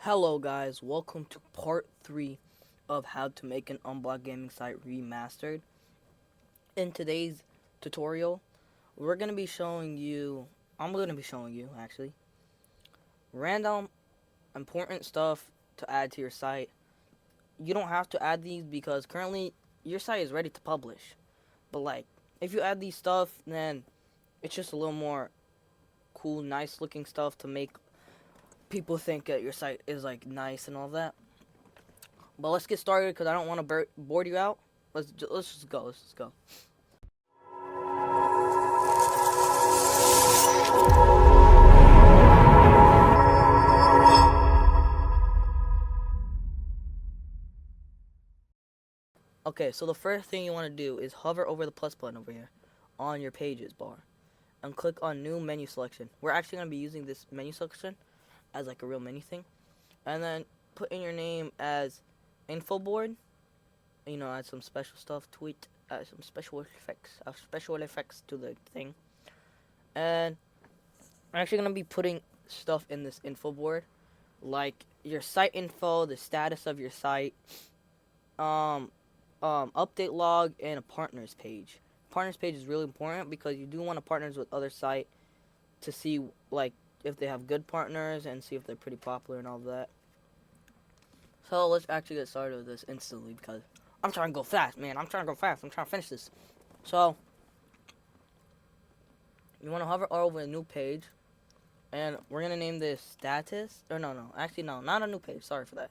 Hello guys, welcome to part 3 of how to make an Unblocked gaming site remastered. In today's tutorial, I'm going to be showing you actually, random important stuff to add to your site. You don't have to add these because currently your site is ready to publish. But like, if you add these stuff, then it's just a little more cool, nice looking stuff to make people think that your site is like nice and all that. But let's get started because I don't want to board you out. Let's just go. Let's just go. Okay, so the first thing you want to do is hover over the plus button over here on your pages bar and click on new menu selection. We're actually going to be using this menu selection as like a real menu thing. And then put in your name as info board. Add some special stuff, add some special effects to the thing. And I'm actually going to be putting stuff in this info board, like your site info, the status of your site, update log, and a partners page. Partners page is really important because you do want to partners with other site to see like if they have good partners and see if they're pretty popular and all that. So let's actually get started with this instantly because I'm trying to go fast, man. I'm trying to go fast. I'm trying to finish this. So you want to hover over a new page, and we're gonna name this status. Or actually no, not a new page. Sorry for that.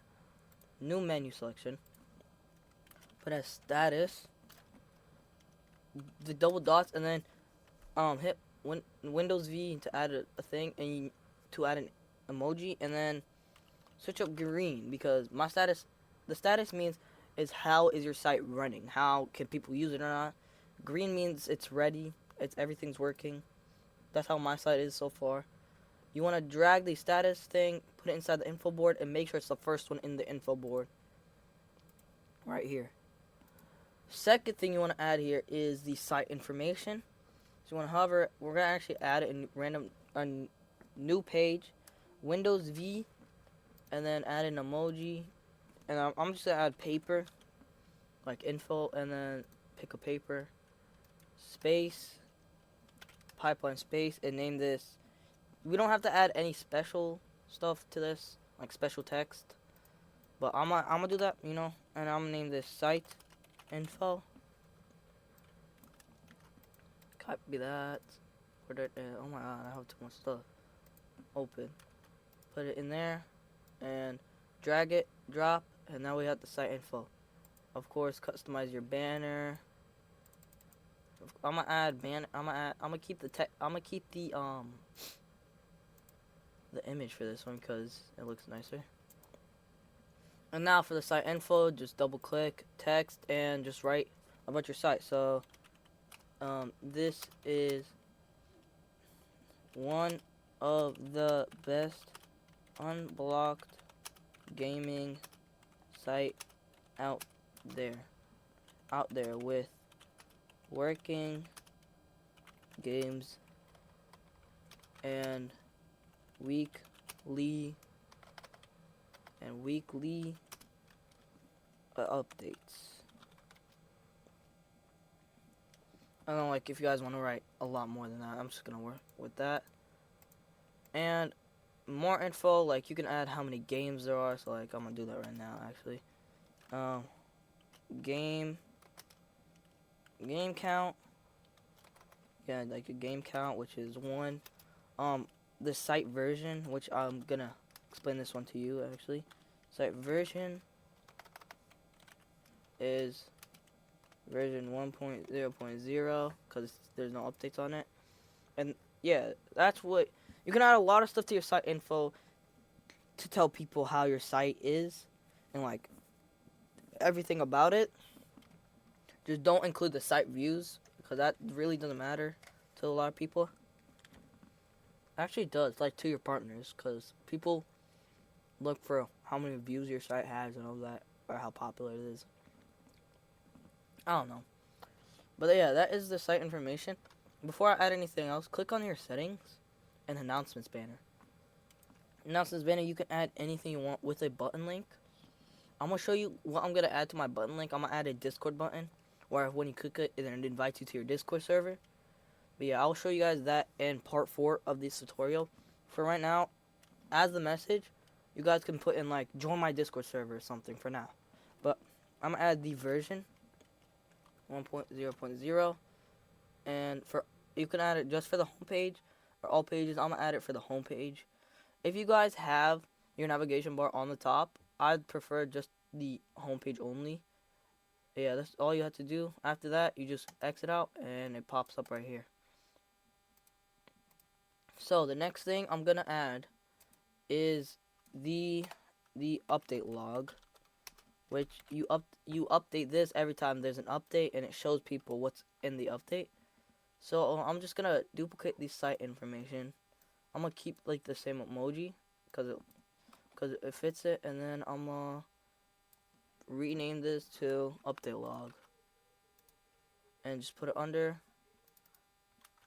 New menu selection. Put as status, the double dots, and then hit Windows V to add a thing, and to add an emoji, and then switch up green because the status means is how is your site running, how can people use it or not. Green means it's ready, everything's working. That's how my site is so far. You want to drag the status thing, put it inside the info board, and make sure it's the first one in the info board right here. Second thing you want to add here is the site information. So you want to hover. We're gonna actually add it in a new page, Windows V, and then add an emoji. And I'm just gonna add paper, like info, and then pick a paper, space, pipeline space, and name this. We don't have to add any special stuff to this, like special text, but I'm gonna do that, and I'm gonna name this site info. Copy that. Put it in. Oh my god, I have too much stuff. Open. Put it in there, and drag it, drop, and now we have the site info. Of course, customize your banner. I'm gonna keep the image for this one because it looks nicer. And now for the site info, just double click text and just write about your site. So this is one of the best unblocked gaming site out there with working games and weekly updates. I don't know, like, if you guys want to write a lot more than that, I'm just gonna work with that. And more info, like you can add how many games there are. So like I'm gonna do that right now actually. Game count. Yeah, like a game count, which is 1. The site version, which I'm gonna explain this one to you actually. Site version is version 1.0.0 because there's no updates on it. And yeah, that's what you can add a lot of stuff to your site info to tell people how your site is and like everything about it. Just don't include the site views because that really doesn't matter to a lot of people. Actually, it does, like to your partners, because people look for how many views your site has and all that, or how popular it is. I don't know. But yeah, that is the site information. Before I add anything else, click on your settings and announcements banner. Now since banner, you can add anything you want with a button link. I'm gonna show you what I'm gonna add to my button link. I'm gonna add a Discord button where when you click it, it invites you to your Discord server. But yeah, I'll show you guys that in part 4 of this tutorial. For right now, as the message, you guys can put in like join my Discord server or something for now. But I'm gonna add the version 1.0.0, and for you can add it just for the homepage or all pages. I'm gonna add it for the homepage. If you guys have your navigation bar on the top, I'd prefer just the homepage only. Yeah, that's all you have to do. After that, you just exit out and it pops up right here. So the next thing I'm gonna add is the update log, which you update this every time there's an update, and it shows people what's in the update. So I'm just gonna duplicate the site information. I'm gonna keep like the same emoji because it fits it, and then I'm gonna rename this to update log and just put it under.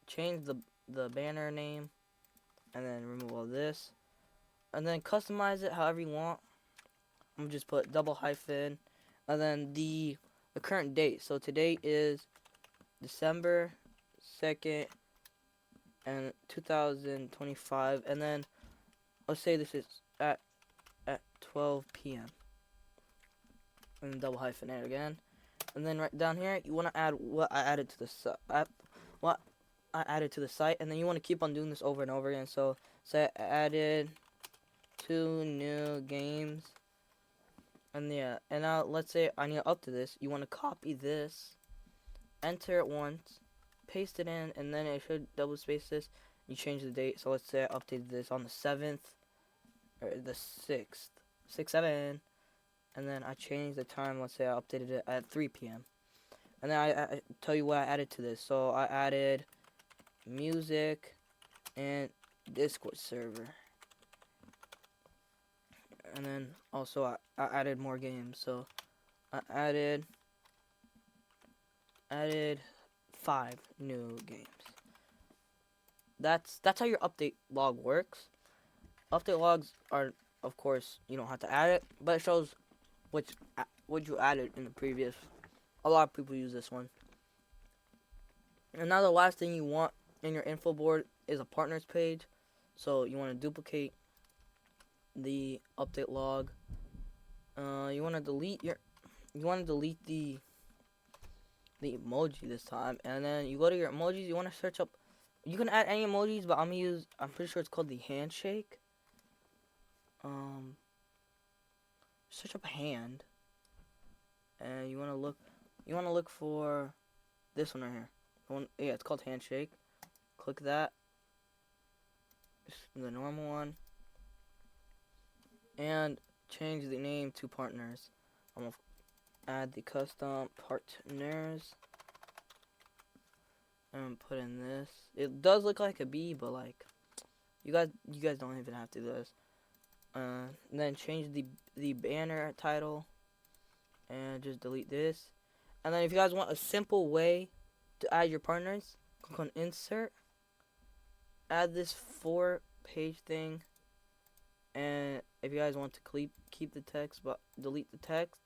Change the banner name, and then remove all this, and then customize it however you want. I'm gonna just put double hyphen, and then the current date. So today is December 2nd and 2025, and then let's say this is at 12 p.m. and double hyphen it again, and then right down here you want to add what I added to the site, and then you want to keep on doing this over and over again. So say I added 2 new games, and yeah, and now let's say I need to update this. You want to copy this, enter it once, paste it in, and then it should double space this. You change the date. So let's say I updated this on the 7th or the 6th, 6/7, and then I changed the time. Let's say I updated it at 3 p.m. And then I tell you what I added to this. So I added music and Discord server, and then also I added more games. So I added 5 new games. That's how your update log works. Update logs are, of course, you don't have to add it, but it shows what you added in the previous. A lot of people use this one. And now the last thing you want in your info board is a partners page. So you want to duplicate the update log. You want to delete the emoji this time, and then you go to your emojis. You want to search up. You can add any emojis, but I'm pretty sure it's called the handshake. Search up hand, and you want to look for this one right here. Yeah, it's called handshake. Click that. The normal one, and change the name to partners. I'm gonna add the custom partners and put in this. It does look like a B, but like you guys don't even have to do this. And then change the banner title and just delete this. And then if you guys want a simple way to add your partners, click on insert, add this 4-page thing, and if you guys want to keep the text but delete the text,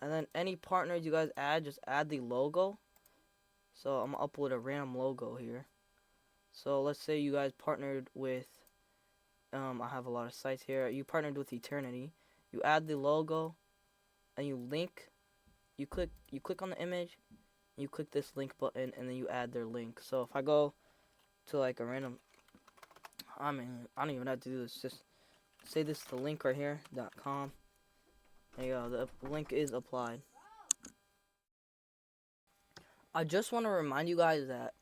and then any partners you guys add, just add the logo. So I'm gonna upload a random logo here. So let's say you guys partnered with I have a lot of sites here. You partnered with Eternity. You add the logo and you link. You click on the image, you click this link button, and then you add their link. So if I go to like a random, I don't even have to do this. Just say this is the link right here, .com. There you go. The link is applied. I just want to remind you guys that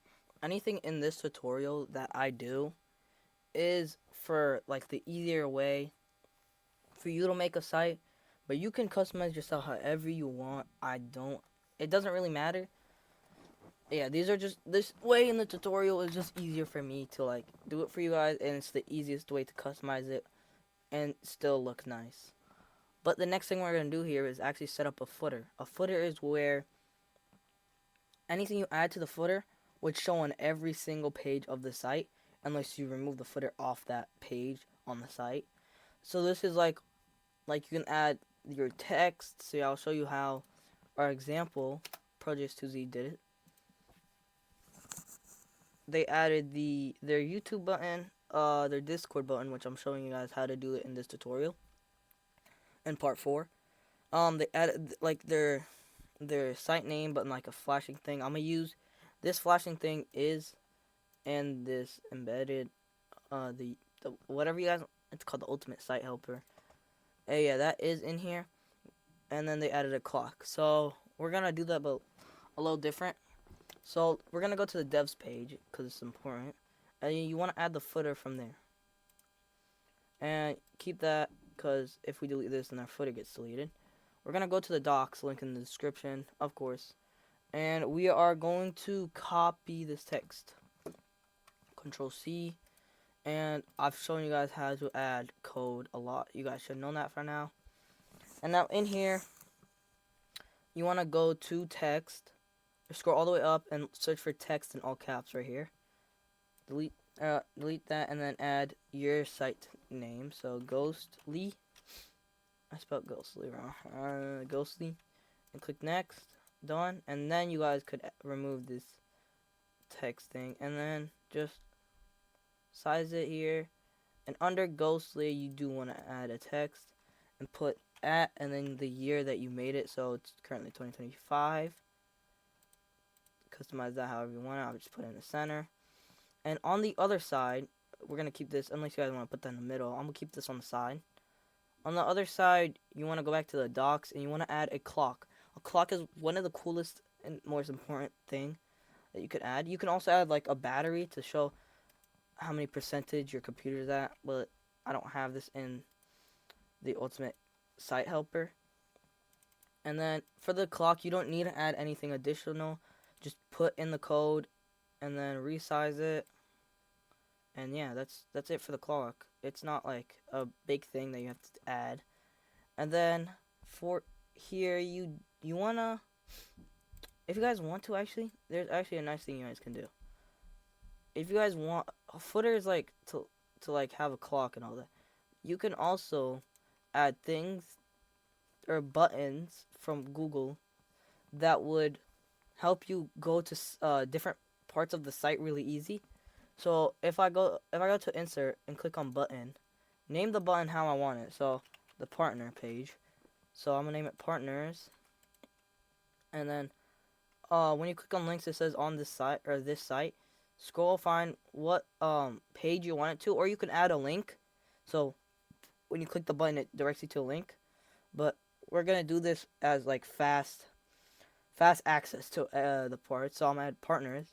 anything in this tutorial that I do is for like the easier way for you to make a site, but you can customize yourself however you want. It doesn't really matter. Yeah, these are just, this way in the tutorial is just easier for me to like do it for you guys, and it's the easiest way to customize it and still look nice. But the next thing we're going to do here is actually set up a footer. A footer is where anything you add to the footer would show on every single page of the site, unless you remove the footer off that page on the site. So this is like you can add your text. So I'll show you how our example Project 2Z did it. They added their YouTube button, their Discord button, which I'm showing you guys how to do it in this tutorial in part 4. They added like their site name, but in like a flashing thing. I'm gonna use this flashing thing is and this embedded the whatever you guys, it's called the ultimate site helper. Yeah, that is in here. And then they added a clock. So we're gonna do that, but a little different. So we're gonna go to the devs page because it's important, and you want to add the footer from there. And keep that because if we delete this, then our footer gets deleted. We're gonna go to the docs, link in the description, of course, and we are going to copy this text. Control C, and I've shown you guys how to add code a lot. You guys should know that for now. And now in here, you want to go to text, scroll all the way up and search for text in all caps right here. Delete that and then add your site name. So Ghostly. I spelled Ghostly wrong. Ghostly. And click next. Done. And then you guys could remove this text thing. And then just size it here. And under Ghostly, you do want to add a text. And put at and then the year that you made it. So it's currently 2025. Customize that however you want. I'll just put it in the center. And on the other side, we're going to keep this, unless you guys want to put that in the middle. I'm going to keep this on the side. On the other side, you want to go back to the docs, and you want to add a clock. A clock is one of the coolest and most important thing that you could add. You can also add, like, a battery to show how many percentage your computer's at, but I don't have this in the Ultimate Site Helper. And then, for the clock, you don't need to add anything additional. Just put in the code, and then resize it. And yeah, that's it for the clock. It's not like a big thing that you have to add. And then for here, you wanna, if you guys want to, actually, there's actually a nice thing you guys can do. If you guys want, a footer is like to like have a clock and all that. You can also add things or buttons from Google that would help you go to different parts of the site really easy. So if I go to insert and click on button, name the button how I want it. So the partner page. So I'm gonna name it partners. And then when you click on links, it says on this site or this site. Scroll, find what page you want it to, or you can add a link. So when you click the button, it directs you to a link. But we're gonna do this as like fast access to the part. So I'm gonna add partners.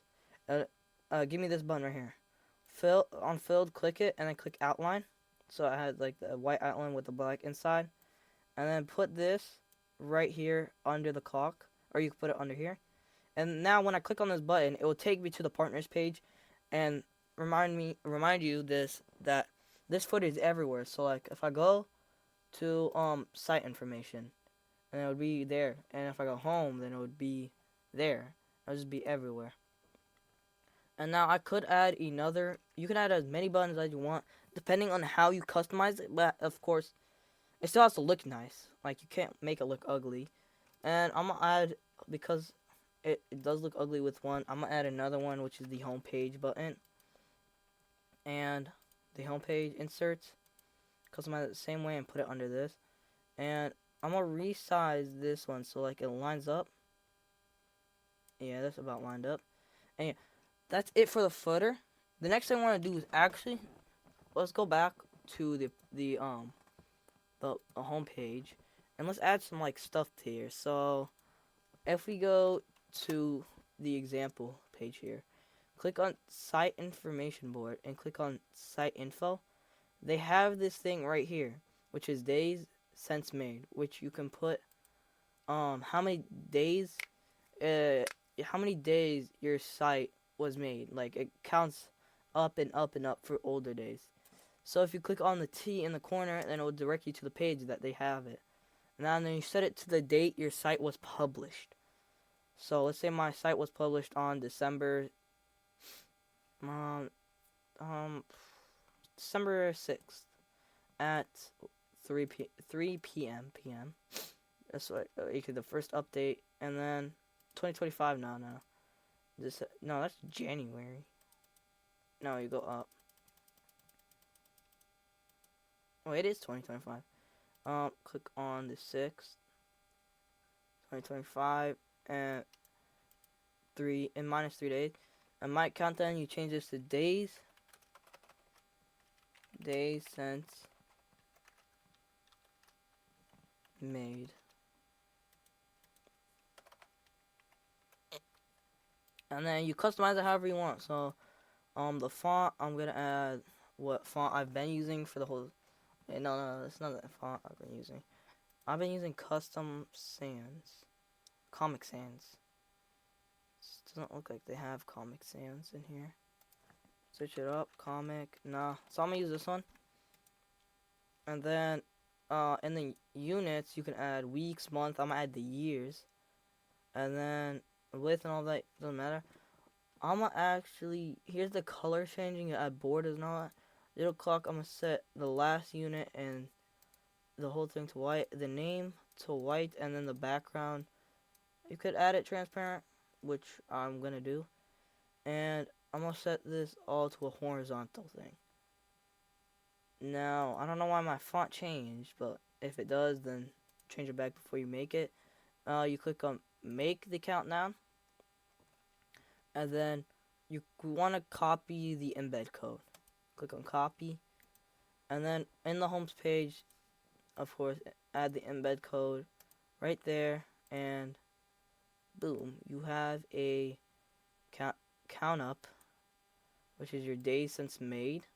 Give me this button right here. Filled, click it, and then click outline. So I had like the white outline with the black inside. And then put this right here under the clock. Or you can put it under here. And now when I click on this button, it will take me to the partners page. And remind you that this footage is everywhere. So like if I go to site information, and it would be there. And if I go home, then it would be there. It would just be everywhere. And now I could add another. You can add as many buttons as you want, depending on how you customize it. But of course, it still has to look nice. Like you can't make it look ugly. And I'm gonna add, because it does look ugly with one, I'm gonna add another one, which is the home page button. And the home page inserts, customize it the same way and put it under this. And I'm gonna resize this one so like it lines up. Yeah, that's about lined up. And yeah, that's it for the footer. The next thing I want to do is actually, let's go back to the home page, and let's add some like stuff here. So if we go to the example page here, click on site information board and click on site info. They have this thing right here, which is days since made, which you can put how many days your site was made. Like it counts up and up and up for older days. So if you click on the T in the corner, then it will direct you to the page that they have it. Now then you set it to the date your site was published. So let's say my site was published on December December 6th. at 3 p.m. That's what you could the first update, and then 2025. No, that's January. No, you go up. Oh, it is 2025. Click on the 6th, 2025, and -3 days. And my countdown, you change this to days since made. And then you customize it however you want. So, the font, I'm gonna add what font I've been using for the whole. No, it's not that font I've been using. I've been using Custom Sans, Comic Sans. It doesn't look like they have Comic Sans in here. Search it up, Comic. Nah, so I'm gonna use this one. And then, in the units, you can add weeks, month. I'm gonna add the years, and then width and all that doesn't matter. I'm gonna actually, here's the color changing. You add borders and all that. 0 o'clock, I'm gonna set the last unit and the whole thing to white, the name to white, and then the background. You could add it transparent, which I'm gonna do. And I'm gonna set this all to a horizontal thing. Now, I don't know why my font changed, but if it does, then change it back before you make it. You click on make the countdown, and then you want to copy the embed code. Click on copy, and then in the home page, of course, add the embed code right there, and boom, you have a count up, which is your days since made.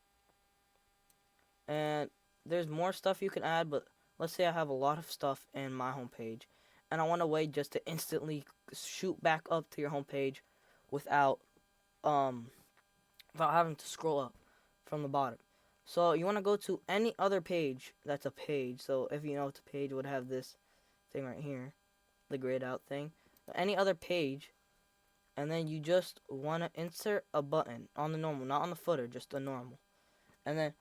And there's more stuff you can add, but let's say I have a lot of stuff in my homepage, and I want a way just to instantly shoot back up to your homepage without having to scroll up from the bottom. So you want to go to any other page that's a page. So if you know it's a page, it would have this thing right here, the grayed out thing. Any other page, and then you just want to insert a button on the normal, not on the footer, just the normal. And then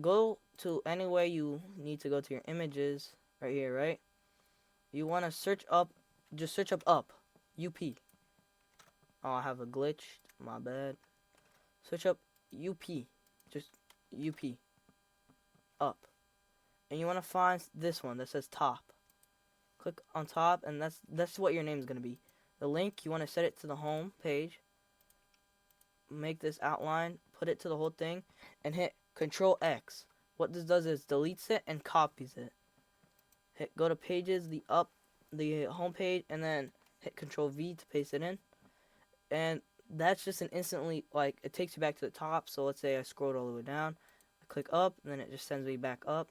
go to anywhere you need to go to your images, right here, right? You want to search up, just search up UP. Oh, I have a glitch, my bad. Search up UP, just UP, up. And you want to find this one that says top. Click on top, and that's what your name is going to be. The link, you want to set it to the home page. Make this outline, put it to the whole thing, and hit Control X. What this does is deletes it and copies it. Go to pages, the home page, and then hit Control V to paste it in. And that's just an instantly, like, it takes you back to the top. So let's say I scrolled all the way down, I click up, and then it just sends me back up.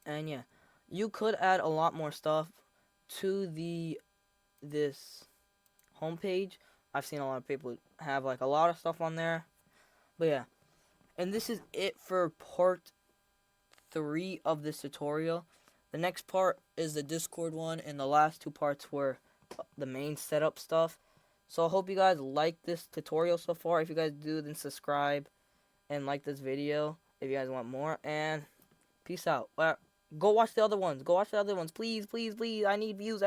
And yeah, you could add a lot more stuff to this homepage. I've seen a lot of people have like a lot of stuff on there. But yeah, and this is it for part 3 of this tutorial. The next part is the Discord one, and the last 2 parts were the main setup stuff. So I hope you guys like this tutorial so far. If you guys do, then subscribe and like this video if you guys want more. And peace out. Go watch the other ones. Go watch the other ones. Please, please, please. I need views.